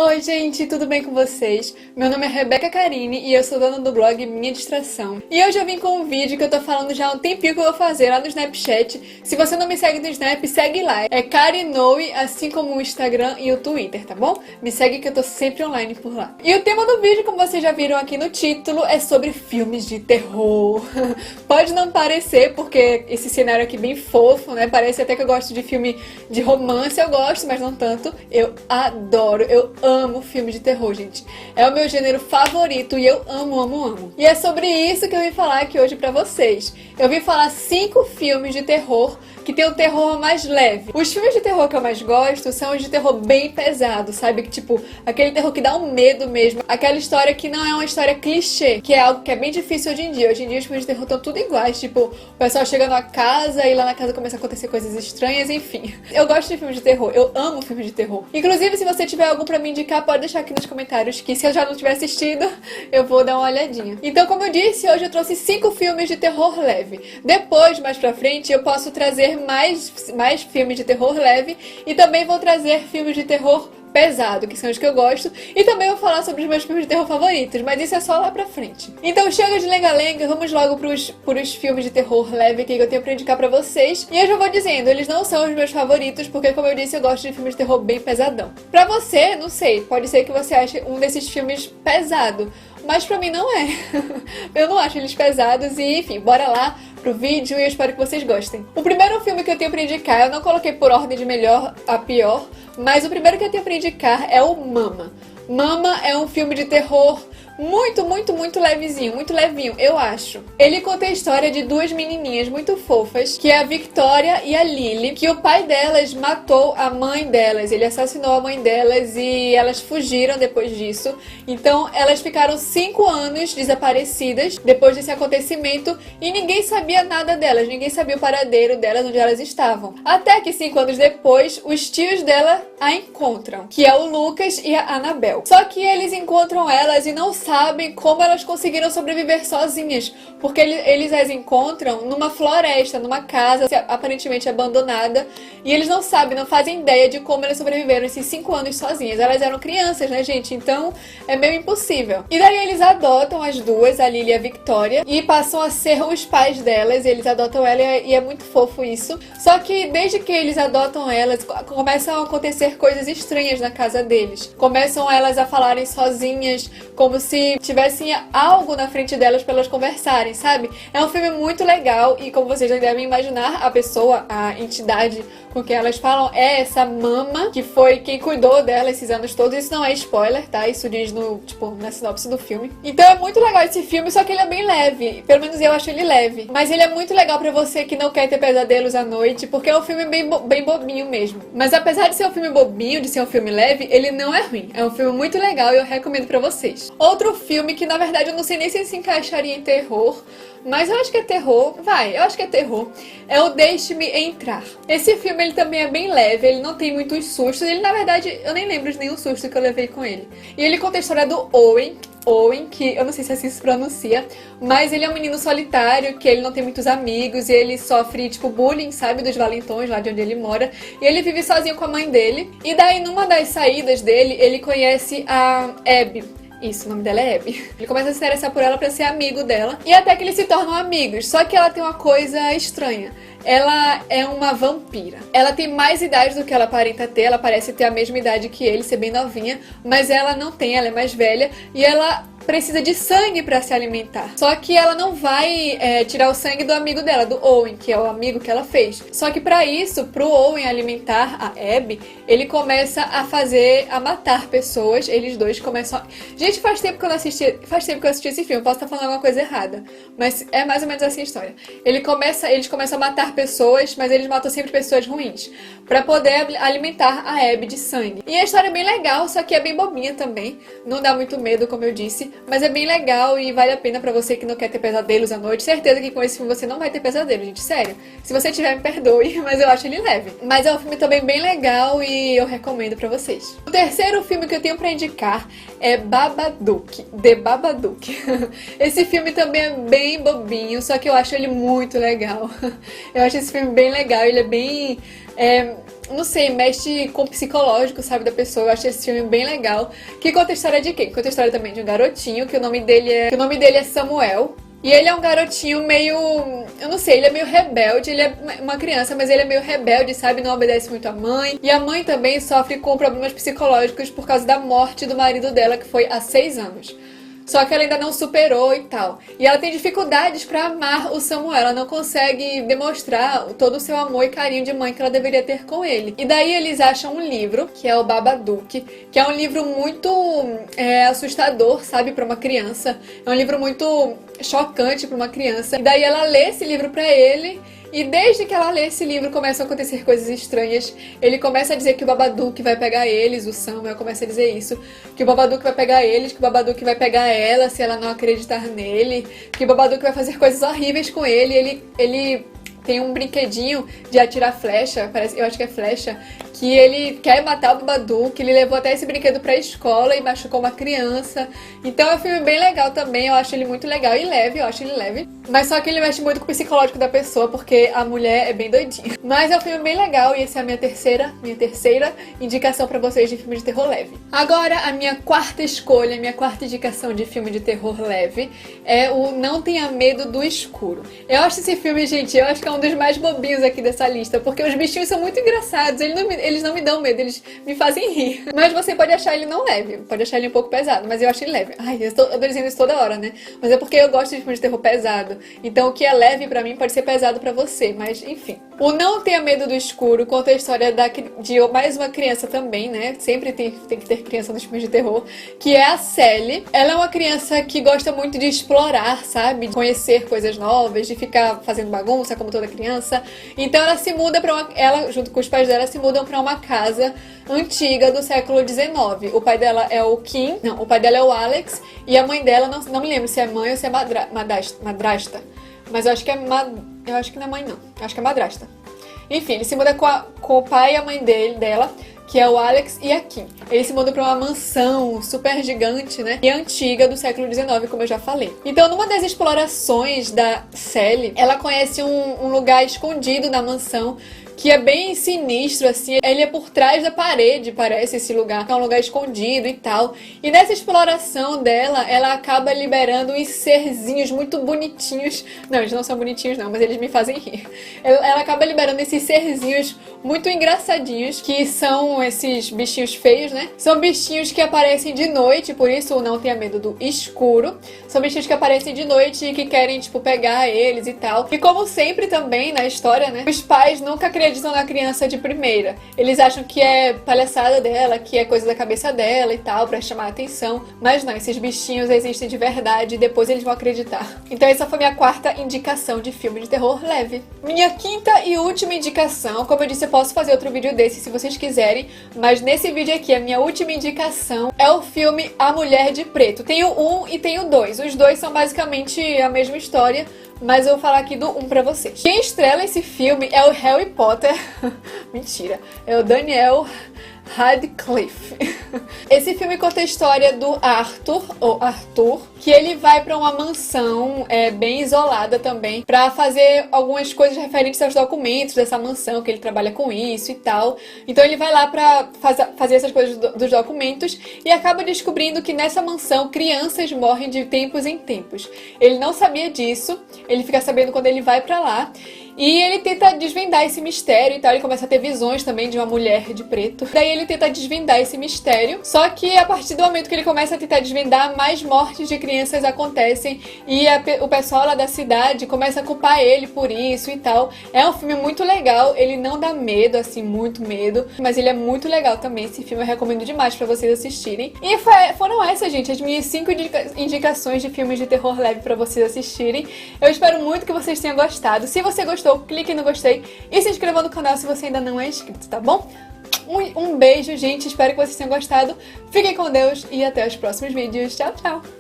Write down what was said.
Oi gente, tudo bem com vocês? Meu nome é Rebeca Carine e eu sou dona do blog Minha Distração. E hoje eu vim com um vídeo que eu tô falando já há um tempinho que eu vou fazer lá no Snapchat. Se você não me segue no Snap, segue lá. É Karinoe, assim como o Instagram e o Twitter, tá bom? Me segue que eu tô sempre online por lá. E o tema do vídeo, como vocês já viram aqui no título, é sobre filmes de terror. Pode não parecer, porque esse cenário aqui é bem fofo, né? Parece até que eu gosto de filme de romance, eu gosto, mas não tanto. Eu adoro, eu amo filme de terror, gente. É o meu gênero favorito e eu amo, amo, amo. E é sobre isso que eu vim falar aqui hoje pra vocês. Eu vim falar 5 filmes de terror que tem um terror mais leve. Os filmes de terror que eu mais gosto são os de terror bem pesado, sabe? Que tipo, aquele terror que dá um medo mesmo. Aquela história que não é uma história clichê, que é algo que é bem difícil hoje em dia. Hoje em dia os filmes de terror estão tudo iguais. Tipo, o pessoal chega numa casa e lá na casa começa a acontecer coisas estranhas, enfim. Eu gosto de filmes de terror, eu amo filmes de terror. Inclusive, se você tiver algum pra me indicar, pode deixar aqui nos comentários, que se eu já não tiver assistido, eu vou dar uma olhadinha. Então, como eu disse, hoje eu trouxe 5 filmes de terror leve. Depois, mais pra frente, eu posso trazer mais filmes de terror leve e também vou trazer filmes de terror pesado, que são os que eu gosto, e também vou falar sobre os meus filmes de terror favoritos, mas isso é só lá pra frente. Então chega de lenga-lenga, vamos logo pros filmes de terror leve que eu tenho pra indicar pra vocês. E eu já vou dizendo, eles não são os meus favoritos, porque como eu disse, eu gosto de filmes de terror bem pesadão. Pra você, não sei, pode ser que você ache um desses filmes pesado, mas pra mim não é. Eu não acho eles pesados e, enfim, bora lá pro vídeo e eu espero que vocês gostem. O primeiro filme que eu tenho pra indicar, eu não coloquei por ordem de melhor a pior, mas o primeiro que eu tenho pra indicar é o Mama. Mama é um filme de terror muito levezinho, muito levinho, eu acho. Ele conta a história de duas menininhas muito fofas, que é a Victoria e a Lily, que o pai delas matou a mãe delas, ele assassinou a mãe delas e elas fugiram depois disso. Então elas ficaram 5 anos desaparecidas depois desse acontecimento e ninguém sabia nada delas, ninguém sabia o paradeiro delas, onde elas estavam. Até que 5 anos depois, os tios dela a encontram, que é o Lucas e a Annabelle. Só que eles encontram elas e não sabem como elas conseguiram sobreviver sozinhas, porque eles as encontram numa floresta, numa casa aparentemente abandonada, e eles não sabem, não fazem ideia de como elas sobreviveram esses 5 anos sozinhas. Elas eram crianças, né, gente? Então é meio impossível. E daí eles adotam as duas, a Lily e a Victoria, e passam a ser os pais delas. Eles adotam ela e é muito fofo isso. Só que desde que eles adotam elas, começam a acontecer coisas estranhas na casa deles. Começam elas a falarem sozinhas, como se tivessem algo na frente delas para elas conversarem, sabe? É um filme muito legal e, como vocês já devem imaginar, a pessoa, a entidade com quem elas falam é essa Mama, que foi quem cuidou dela esses anos todos. Isso não é spoiler, tá? Isso diz na sinopse do filme. Então é muito legal esse filme, só que ele é bem leve. Pelo menos eu acho ele leve. Mas ele é muito legal pra você que não quer ter pesadelos à noite, porque é um filme bem bobinho mesmo. Mas apesar de ser um filme bobinho, de ser um filme leve, ele não é ruim. É um filme muito legal e eu recomendo pra vocês. Outro filme que, na verdade, eu não sei nem se encaixaria em terror, mas eu acho que é terror, eu acho que é terror, é o Deixe-me Entrar. Esse filme, ele também é bem leve, ele não tem muitos sustos, ele, na verdade, eu nem lembro de nenhum susto que eu levei com ele. E ele conta a história do Owen, que eu não sei se assim se pronuncia, mas ele é um menino solitário, que ele não tem muitos amigos, e ele sofre, tipo, bullying, sabe, dos valentões, lá de onde ele mora, e ele vive sozinho com a mãe dele, e daí, numa das saídas dele, ele conhece a Abby. Isso, o nome dela é Abby. Ele começa a se interessar por ela pra ser amigo dela. E até que eles se tornam amigos. Só que ela tem uma coisa estranha. Ela é uma vampira. Ela tem mais idade do que ela aparenta ter. Ela parece ter a mesma idade que ele, ser bem novinha. Mas ela não tem, ela é mais velha. E ela precisa de sangue pra se alimentar. Só que ela não vai tirar o sangue do amigo dela, do Owen, que é o amigo que ela fez. Só que pra isso, pro Owen alimentar a Abby, ele começa a matar pessoas. Eles dois começam Gente, faz tempo que eu assisti esse filme, posso estar falando alguma coisa errada, mas é mais ou menos assim a história. Eles começam a matar pessoas, mas eles matam sempre pessoas ruins, pra poder alimentar a Abby de sangue. E a história é bem legal, só que é bem bobinha também. Não dá muito medo, como eu disse, mas é bem legal e vale a pena pra você que não quer ter pesadelos à noite. Certeza que com esse filme você não vai ter pesadelo, gente, sério. Se você tiver, me perdoe, mas eu acho ele leve. Mas é um filme também bem legal e eu recomendo pra vocês. O terceiro filme que eu tenho pra indicar é Babadook, The Babadook. Esse filme também é bem bobinho, só que eu acho ele muito legal. Eu acho esse filme bem legal, ele é bem... não sei, mexe com o psicológico, sabe, da pessoa. Eu acho esse filme bem legal. Que conta a história de quem? Conta a história também de um garotinho, que o nome dele é Samuel. E ele é um garotinho meio... eu não sei, ele é meio rebelde, ele é uma criança, mas ele é meio rebelde, sabe? Não obedece muito à mãe. E a mãe também sofre com problemas psicológicos por causa da morte do marido dela, que foi há 6 anos. Só que ela ainda não superou e tal. E ela tem dificuldades pra amar o Samuel. Ela não consegue demonstrar todo o seu amor e carinho de mãe que ela deveria ter com ele. E daí eles acham um livro, que é o Babadook, que é um livro muito assustador, sabe, pra uma criança. É um livro muito chocante pra uma criança. E daí ela lê esse livro pra ele. E desde que ela lê esse livro, começam a acontecer coisas estranhas. Ele começa a dizer que o Babadook vai pegar eles, o Samuel começa a dizer isso. Que o Babadook vai pegar eles, que o Babadook vai pegar ela se ela não acreditar nele. Que o Babadook vai fazer coisas horríveis com ele. Ele tem um brinquedinho de atirar flecha, eu acho que é flecha, que ele quer matar o Babadook. Ele levou até esse brinquedo pra escola e machucou uma criança. Então é um filme bem legal também, eu acho ele muito legal e leve, eu acho ele leve. Mas só que ele mexe muito com o psicológico da pessoa, porque a mulher é bem doidinha. Mas é um filme bem legal e essa é a minha terceira indicação pra vocês de filme de terror leve. Agora, a minha quarta escolha, a minha quarta indicação de filme de terror leve é o Não Tenha Medo do Escuro. Eu acho esse filme, gente, eu acho que é um dos mais bobinhos aqui dessa lista, porque os bichinhos são muito engraçados, eles não me dão medo, eles me fazem rir. Mas você pode achar ele não leve, pode achar ele um pouco pesado, mas eu acho ele leve. Ai, eu tô dizendo isso toda hora, né? Mas é porque eu gosto de filme de terror pesado. Então o que é leve pra mim pode ser pesado pra você, mas enfim. O Não Tenha Medo do Escuro conta a história de mais uma criança também, né? Sempre tem que ter criança nos filmes de terror, que é a Sally. Ela é uma criança que gosta muito de explorar, sabe? De conhecer coisas novas, de ficar fazendo bagunça, como toda criança. Então ela se muda ela, junto com os pais dela, se mudam pra uma casa antiga do século XIX. O pai dela é o Kim, não, o pai dela é o Alex, e a mãe dela, não me lembro se é mãe ou se é madrasta. Mas eu acho que eu acho que não é mãe, não. Eu acho que é madrasta. Enfim, ele se muda com o pai e a mãe dela, que é o Alex e a Kim. Eles se mudam pra uma mansão super gigante, né? E antiga do século XIX, como eu já falei. Então, numa das explorações da Sally, ela conhece um lugar escondido na mansão, que é bem sinistro, assim. Ele é por trás da parede, parece, esse lugar. É um lugar escondido e tal. E nessa exploração dela, ela acaba liberando uns serzinhos muito bonitinhos. Não, eles não são bonitinhos não, mas eles me fazem rir. Ela acaba liberando esses serzinhos muito engraçadinhos, que são esses bichinhos feios, né? São bichinhos que aparecem de noite, por isso Não Tenha Medo do Escuro. São bichinhos que aparecem de noite e que querem, tipo, pegar eles e tal. E como sempre também na história, né? Os pais nunca acreditam na criança de primeira. Eles acham que é palhaçada dela, que é coisa da cabeça dela e tal, pra chamar a atenção. Mas não, esses bichinhos existem de verdade e depois eles vão acreditar. Então essa foi minha quarta indicação de filme de terror leve. Minha quinta e última indicação, como eu disse, eu posso fazer outro vídeo desse se vocês quiserem, mas nesse vídeo aqui, a minha última indicação é o filme A Mulher de Preto. Tem o 1 e tem o 2. Os dois são basicamente a mesma história, mas eu vou falar aqui do 1 pra vocês. Quem estrela esse filme é o Harry Potter. Mentira. É o Daniel Radcliffe. Esse filme conta a história do Arthur, que ele vai pra uma mansão bem isolada também, pra fazer algumas coisas referentes aos documentos dessa mansão, que ele trabalha com isso e tal. Então ele vai lá pra fazer essas coisas dos documentos e acaba descobrindo que nessa mansão crianças morrem de tempos em tempos. Ele não sabia disso, ele fica sabendo quando ele vai pra lá. E ele tenta desvendar esse mistério e tal, ele começa a ter visões também de uma mulher de preto. Daí ele tenta desvendar esse mistério, só que a partir do momento que ele começa a tentar desvendar, mais mortes de crianças acontecem e o pessoal lá da cidade começa a culpar ele por isso e tal. É um filme muito legal, ele não dá medo, assim, muito medo, mas ele é muito legal também. Esse filme eu recomendo demais pra vocês assistirem. E foram essas, gente, as minhas 5 indicações de filmes de terror leve pra vocês assistirem. Eu espero muito que vocês tenham gostado. Se você gostou, clique no gostei e se inscreva no canal se você ainda não é inscrito, tá bom? Um beijo, gente. Espero que vocês tenham gostado. Fiquem com Deus e até os próximos vídeos. Tchau, tchau!